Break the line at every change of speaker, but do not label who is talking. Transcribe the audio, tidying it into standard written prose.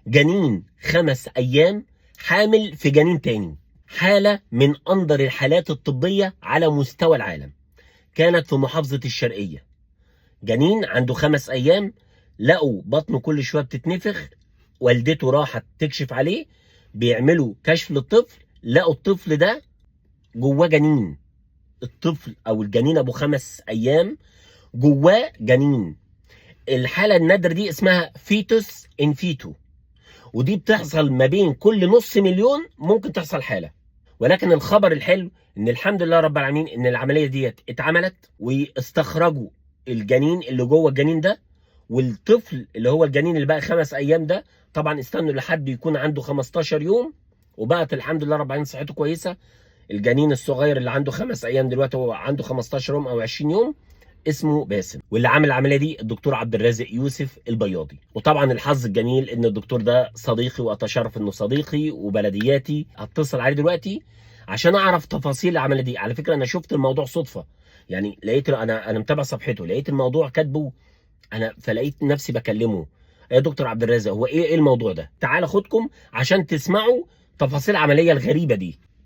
جنين 5 ايام حامل في جنين تاني. حالة من اندر الحالات الطبية على مستوى العالم، كانت في محافظة الشرقية. جنين عنده 5 ايام، لقوا بطنه كل شوية بتتنفخ، والدته راحت تكشف عليه، بيعملوا كشف للطفل، لقوا الطفل ده جواه جنين. الطفل او الجنين ابو 5 ايام جواه جنين. الحالة النادرة دي اسمها فيتوس ان فيتو، ودي بتحصل ما بين كل نص مليون ممكن تحصل حالة. ولكن الخبر الحلو ان الحمد لله رب العالمين ان العملية ديت اتعملت، واستخرجوا الجنين اللي جوه الجنين ده، والطفل اللي هو الجنين اللي بقى 5 ايام ده طبعا استنوا لحد يكون عنده 15 يوم، وبقت الحمد لله رب العالمين صحته كويسة. الجنين الصغير اللي عنده 5 ايام دلوقتي هو عنده 15 يوم او 20 يوم، اسمه باسم. واللي عامل العمليه دي الدكتور عبد الرازق يوسف البياضي. وطبعا الحظ الجميل ان الدكتور ده صديقي، واتشرف انه صديقي وبلدياتي. هتصل عليه دلوقتي عشان اعرف تفاصيل العمليه دي. على فكره انا شفت الموضوع صدفه، يعني لقيت انا متابع صفحته، لقيت الموضوع كاتبه انا، فلقيت نفسي بكلمه: يا دكتور عبد الرازق هو ايه الموضوع ده؟ تعال خدكم عشان تسمعوا تفاصيل العمليه الغريبه دي.